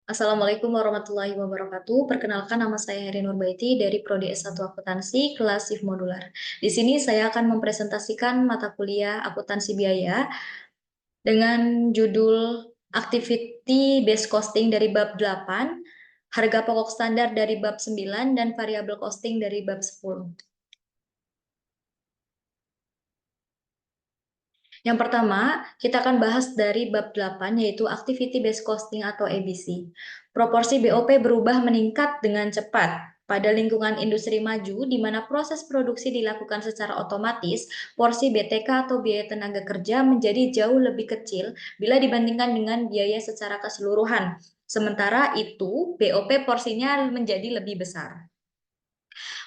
Assalamualaikum warahmatullahi wabarakatuh. Perkenalkan nama saya Heri Nurbaiti dari Prodi S1 Akuntansi kelas Shift Modular. Di sini saya akan mempresentasikan mata kuliah akuntansi biaya dengan judul Activity Based Costing dari bab 8, harga pokok standar dari bab 9 dan variabel costing dari bab 10. Yang pertama, kita akan bahas dari bab 8 yaitu Activity Based Costing atau ABC. Proporsi BOP berubah meningkat dengan cepat. Pada lingkungan industri maju, di mana proses produksi dilakukan secara otomatis, porsi BTK atau biaya tenaga kerja menjadi jauh lebih kecil bila dibandingkan dengan biaya secara keseluruhan. Sementara itu, BOP porsinya menjadi lebih besar.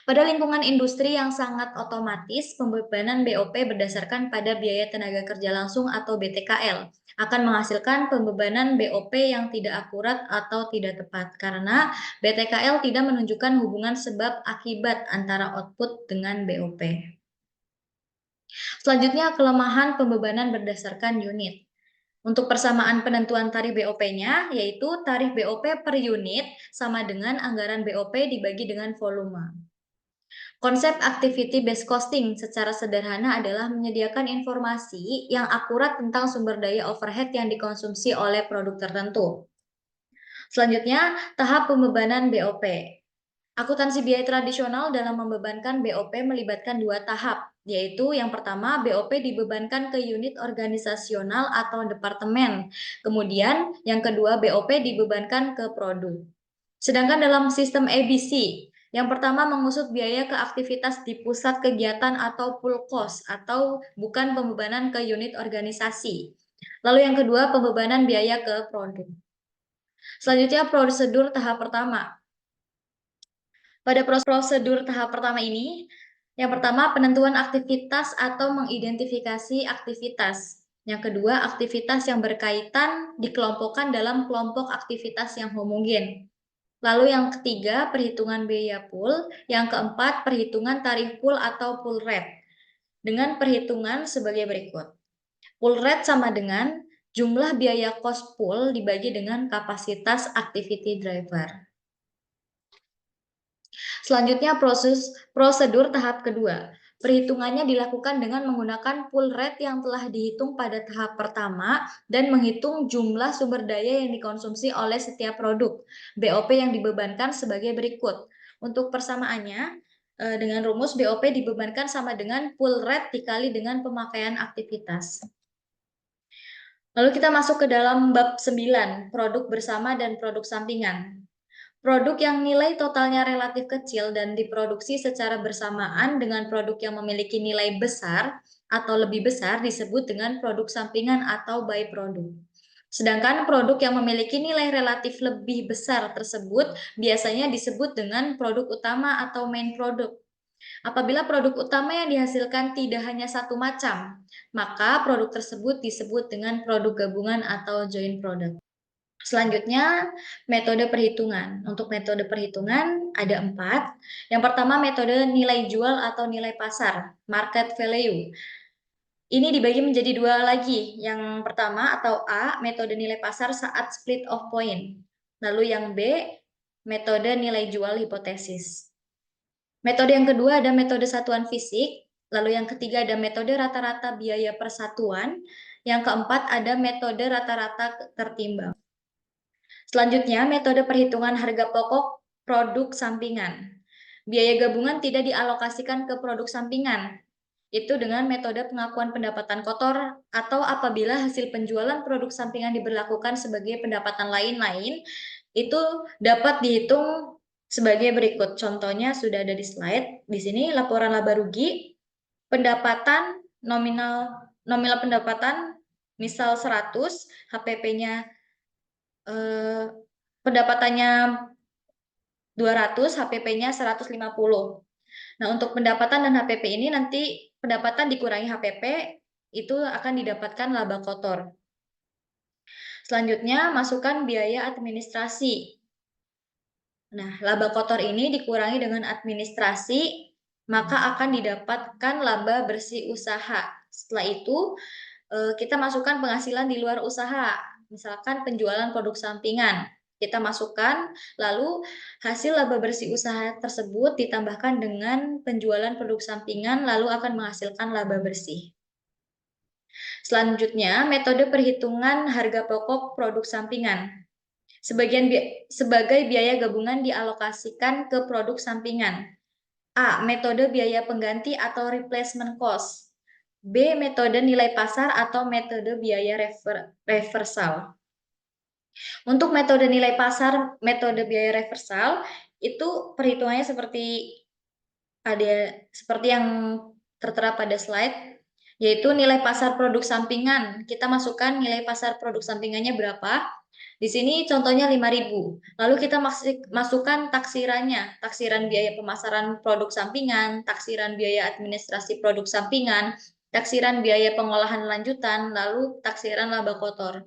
Pada lingkungan industri yang sangat otomatis, pembebanan BOP berdasarkan pada biaya tenaga kerja langsung atau BTKL akan menghasilkan pembebanan BOP yang tidak akurat atau tidak tepat karena BTKL tidak menunjukkan hubungan sebab akibat antara output dengan BOP. Selanjutnya, kelemahan pembebanan berdasarkan unit. Untuk persamaan penentuan tarif BOP-nya, yaitu tarif BOP per unit sama dengan anggaran BOP dibagi dengan volume. Konsep activity based costing secara sederhana adalah menyediakan informasi yang akurat tentang sumber daya overhead yang dikonsumsi oleh produk tertentu. Selanjutnya, tahap pembebanan BOP. Akuntansi biaya tradisional dalam membebankan BOP melibatkan dua tahap, yaitu yang pertama BOP dibebankan ke unit organisasional atau departemen. Kemudian yang kedua BOP dibebankan ke produk. Sedangkan dalam sistem ABC, yang pertama mengusut biaya ke aktivitas di pusat kegiatan atau full cost atau bukan pembebanan ke unit organisasi. Lalu yang kedua pembebanan biaya ke produk. Selanjutnya prosedur tahap pertama. Pada prosedur tahap pertama ini, yang pertama penentuan aktivitas atau mengidentifikasi aktivitas. Yang kedua, aktivitas yang berkaitan dikelompokkan dalam kelompok aktivitas yang homogen. Lalu yang ketiga, perhitungan biaya pool. Yang keempat, perhitungan tarif pool atau pool rate. Dengan perhitungan sebagai berikut. Pool rate sama dengan jumlah biaya cost pool dibagi dengan kapasitas activity driver. Selanjutnya prosedur tahap kedua. Perhitungannya dilakukan dengan menggunakan pool rate yang telah dihitung pada tahap pertama dan menghitung jumlah sumber daya yang dikonsumsi oleh setiap produk. BOP yang dibebankan sebagai berikut. Untuk persamaannya, dengan rumus BOP dibebankan sama dengan pool rate dikali dengan pemakaian aktivitas. Lalu kita masuk ke dalam bab 9, produk bersama dan produk sampingan. Produk yang nilai totalnya relatif kecil dan diproduksi secara bersamaan dengan produk yang memiliki nilai besar atau lebih besar disebut dengan produk sampingan atau byproduct. Sedangkan produk yang memiliki nilai relatif lebih besar tersebut biasanya disebut dengan produk utama atau main product. Apabila produk utama yang dihasilkan tidak hanya satu macam, maka produk tersebut disebut dengan produk gabungan atau joint product. Selanjutnya, metode perhitungan. Untuk metode perhitungan ada 4. Yang pertama, metode nilai jual atau nilai pasar, market value. Ini dibagi menjadi dua lagi. Yang pertama atau A, metode nilai pasar saat split off point. Lalu yang B, metode nilai jual hipotesis. Metode yang kedua ada metode satuan fisik. Lalu yang ketiga ada metode rata-rata biaya persatuan. Yang keempat ada metode rata-rata tertimbang. Selanjutnya, metode perhitungan harga pokok produk sampingan. Biaya gabungan tidak dialokasikan ke produk sampingan. Itu dengan metode pengakuan pendapatan kotor atau apabila hasil penjualan produk sampingan diberlakukan sebagai pendapatan lain-lain, itu dapat dihitung sebagai berikut. Contohnya sudah ada di slide. Di sini laporan laba rugi, pendapatan nominal pendapatan misal 100, HPP-nya pendapatannya 200, HPP-nya 150. Nah, untuk pendapatan dan HPP ini nanti pendapatan dikurangi HPP, itu akan didapatkan laba kotor. Selanjutnya, masukkan biaya administrasi. Nah, laba kotor ini dikurangi dengan administrasi, maka akan didapatkan laba bersih usaha. Setelah itu, kita masukkan penghasilan di luar usaha, misalkan penjualan produk sampingan. Kita masukkan, lalu hasil laba bersih usaha tersebut ditambahkan dengan penjualan produk sampingan, lalu akan menghasilkan laba bersih. Selanjutnya, metode perhitungan harga pokok produk sampingan. Sebagai biaya gabungan dialokasikan ke produk sampingan. A. Metode biaya pengganti atau replacement cost. B. Metode nilai pasar atau metode biaya reversal. Untuk metode nilai pasar, metode biaya reversal, itu perhitungannya seperti yang tertera pada slide, yaitu nilai pasar produk sampingan. Kita masukkan nilai pasar produk sampingannya berapa. Di sini contohnya 5.000. Lalu kita masukkan taksirannya, taksiran biaya pemasaran produk sampingan, taksiran biaya administrasi produk sampingan, taksiran biaya pengolahan lanjutan, lalu taksiran laba kotor.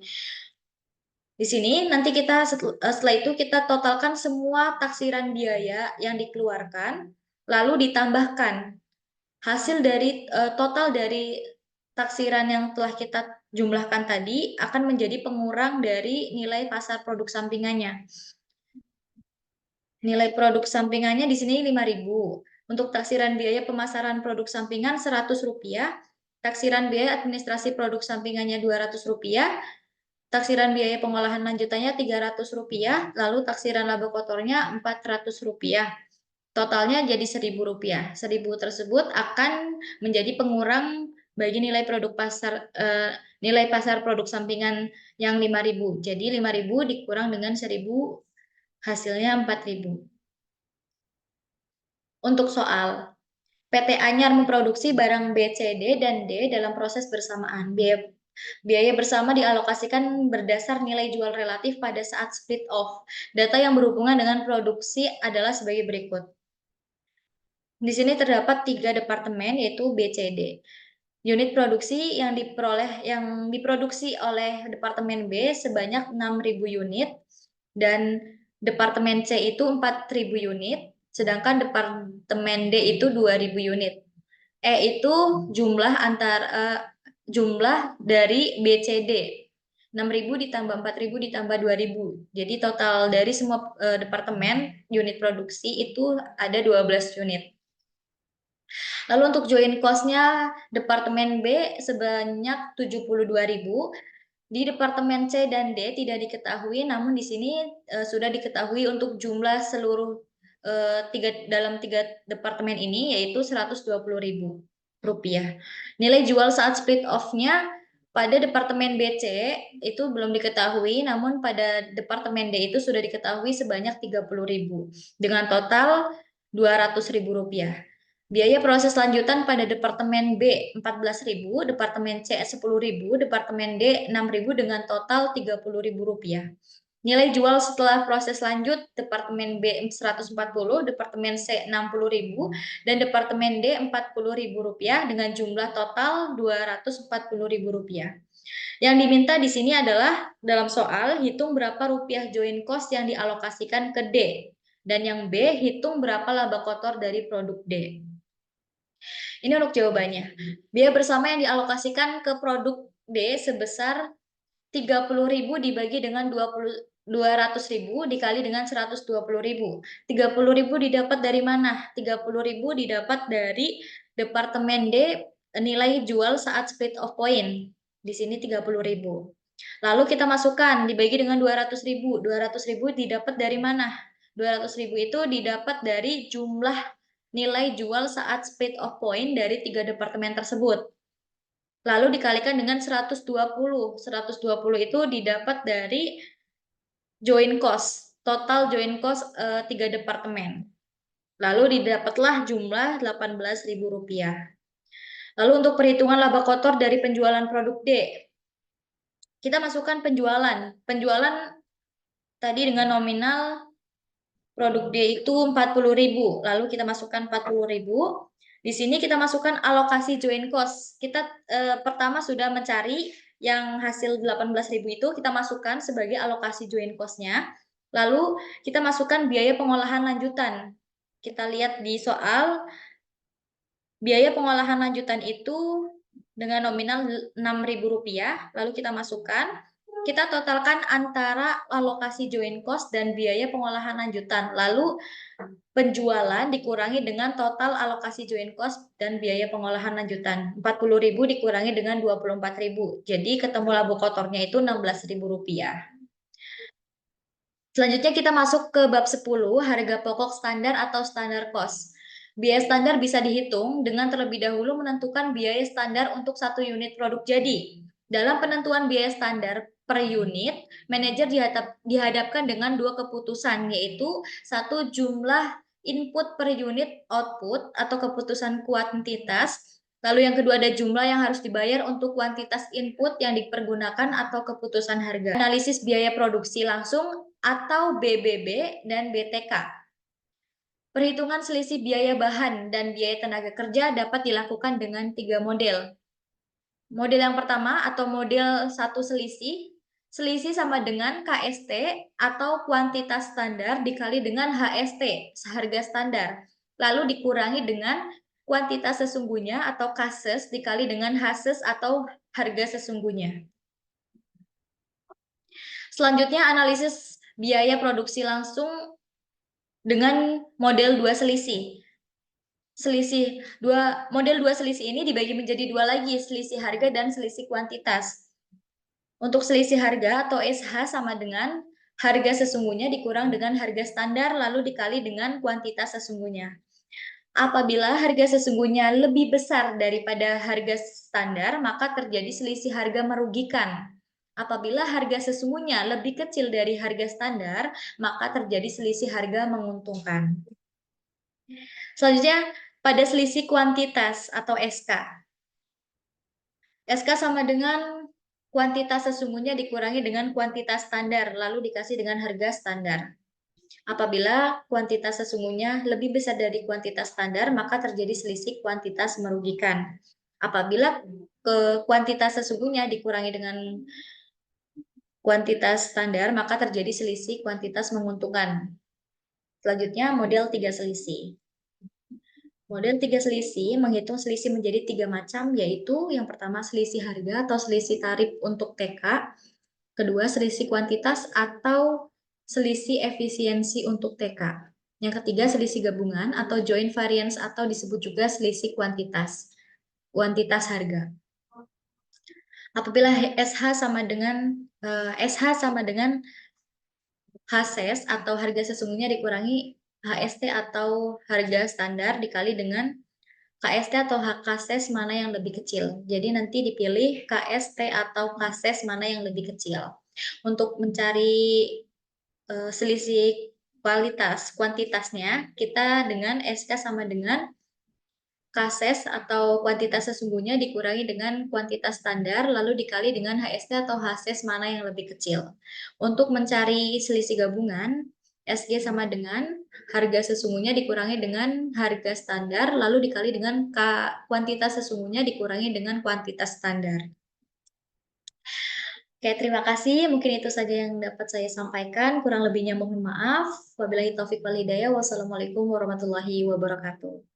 Di sini nanti setelah itu kita totalkan semua taksiran biaya yang dikeluarkan, lalu ditambahkan hasil dari total dari taksiran yang telah kita jumlahkan tadi akan menjadi pengurang dari nilai pasar produk sampingannya. Nilai produk sampingannya di sini 5.000. Untuk taksiran biaya pemasaran produk sampingan Rp100, taksiran biaya administrasi produk sampingannya Rp200, taksiran biaya pengolahan lanjutannya Rp300, lalu taksiran laba kotornya Rp400. Totalnya jadi Rp1.000. Rp1.000 tersebut akan menjadi pengurang bagi nilai nilai pasar produk sampingan yang 5.000. Jadi 5.000 dikurang dengan 1.000, hasilnya 4.000. Untuk soal, PT Anyar memproduksi barang B, C, D, dan D dalam proses bersamaan. Biaya bersama dialokasikan berdasar nilai jual relatif pada saat split off. Data yang berhubungan dengan produksi adalah sebagai berikut. Di sini terdapat 3 departemen, yaitu B, C, D. Unit produksi yang diproduksi oleh departemen B sebanyak 6.000 unit dan departemen C itu 4.000 unit, sedangkan departemen D itu 2.000 unit. Itu jumlah dari B, C, D. 6.000 ditambah 4.000 ditambah 2.000. Jadi total dari semua departemen unit produksi itu ada 12 unit. Lalu untuk join cost-nya Departemen B sebanyak 72.000. Di Departemen C dan D tidak diketahui, namun di sini sudah diketahui untuk jumlah seluruh dalam 3 departemen ini, yaitu Rp120.000. Nilai jual saat split off-nya pada Departemen BC itu belum diketahui, namun pada Departemen D itu sudah diketahui sebanyak 30.000 dengan total Rp200.000. Biaya proses lanjutan pada Departemen B 14.000, Departemen C 10.000, Departemen D 6.000 dengan total Rp30.000. Nilai jual setelah proses lanjut Departemen B 140, Departemen C 60.000, dan Departemen D Rp40.000 dengan jumlah total Rp240.000. Yang diminta di sini adalah dalam soal hitung berapa rupiah join cost yang dialokasikan ke D, dan yang B hitung berapa laba kotor dari produk D. Ini untuk jawabannya. Biaya bersama yang dialokasikan ke produk D sebesar 30.000 dibagi dengan 200.000 dikali dengan 120.000. 30.000 didapat dari mana? 30.000 didapat dari Departemen D nilai jual saat split off point. Di sini 30.000. Lalu kita masukkan dibagi dengan 200.000. 200.000 didapat dari mana? 200.000 itu didapat dari jumlah nilai jual saat split off point dari 3 departemen tersebut. Lalu dikalikan dengan 120. 120 itu didapat dari join cost, total join cost 3 departemen. Lalu didapatlah jumlah Rp18.000. Lalu untuk perhitungan laba kotor dari penjualan produk D, kita masukkan penjualan. Penjualan tadi dengan nominal produk D itu 40.000, lalu kita masukkan 40.000. Di sini kita masukkan alokasi join cost. Kita pertama sudah mencari yang hasil 18.000 itu, kita masukkan sebagai alokasi join cost-nya. Lalu kita masukkan biaya pengolahan lanjutan. Kita lihat di soal, biaya pengolahan lanjutan itu dengan nominal Rp6.000, lalu kita masukkan. kita totalkan antara alokasi join cost dan biaya pengolahan lanjutan. Lalu penjualan dikurangi dengan total alokasi join cost dan biaya pengolahan lanjutan. 40.000 dikurangi dengan 24.000. Jadi ketemu laba kotornya itu Rp16.000. Selanjutnya kita masuk ke bab 10, harga pokok standar atau standar cost. Biaya standar bisa dihitung dengan terlebih dahulu menentukan biaya standar untuk satu unit produk jadi. Dalam penentuan biaya standar per unit, manajer dihadapkan dengan dua keputusan, yaitu satu, jumlah input per unit output atau keputusan kuantitas. Lalu yang kedua ada jumlah yang harus dibayar untuk kuantitas input yang dipergunakan atau keputusan harga. Analisis biaya produksi langsung atau BBB dan BTK. Perhitungan selisih biaya bahan dan biaya tenaga kerja dapat dilakukan dengan 3 model. Model yang pertama atau model satu selisih. Selisih sama dengan KST atau kuantitas standar dikali dengan HST, harga standar. Lalu dikurangi dengan kuantitas sesungguhnya atau kases dikali dengan hases atau harga sesungguhnya. Selanjutnya analisis biaya produksi langsung dengan model dua selisih. Model dua selisih ini dibagi menjadi dua lagi, selisih harga dan selisih kuantitas. Untuk selisih harga atau SH sama dengan harga sesungguhnya dikurang dengan harga standar lalu dikali dengan kuantitas sesungguhnya. Apabila harga sesungguhnya lebih besar daripada harga standar, maka terjadi selisih harga merugikan. Apabila harga sesungguhnya lebih kecil dari harga standar, maka terjadi selisih harga menguntungkan. Selanjutnya, pada selisih kuantitas atau SK. SK sama dengan kuantitas sesungguhnya dikurangi dengan kuantitas standar, lalu dikasih dengan harga standar. Apabila kuantitas sesungguhnya lebih besar dari kuantitas standar, maka terjadi selisih kuantitas merugikan. Apabila kuantitas sesungguhnya dikurangi dengan kuantitas standar, maka terjadi selisih kuantitas menguntungkan. Selanjutnya, model 3 selisih. Model 3 selisih menghitung selisih menjadi 3 macam, yaitu yang pertama selisih harga atau selisih tarif untuk TK, kedua selisih kuantitas atau selisih efisiensi untuk TK, yang ketiga selisih gabungan atau joint variance atau disebut juga selisih kuantitas harga. Apabila SH sama dengan HSES atau harga sesungguhnya dikurangi HST atau harga standar dikali dengan KST atau HKSES mana yang lebih kecil. Jadi nanti dipilih KST atau KSES mana yang lebih kecil. Untuk mencari selisih kuantitasnya, kita dengan SK sama dengan KSES atau kuantitas sesungguhnya dikurangi dengan kuantitas standar, lalu dikali dengan HST atau HSES mana yang lebih kecil. Untuk mencari selisih gabungan, SG sama dengan harga sesungguhnya dikurangi dengan harga standar, lalu dikali dengan kuantitas sesungguhnya dikurangi dengan kuantitas standar. Oke, terima kasih. Mungkin itu saja yang dapat saya sampaikan. Kurang lebihnya mohon maaf. Wabillahi taufiq wal hidayah. Wassalamualaikum warahmatullahi wabarakatuh.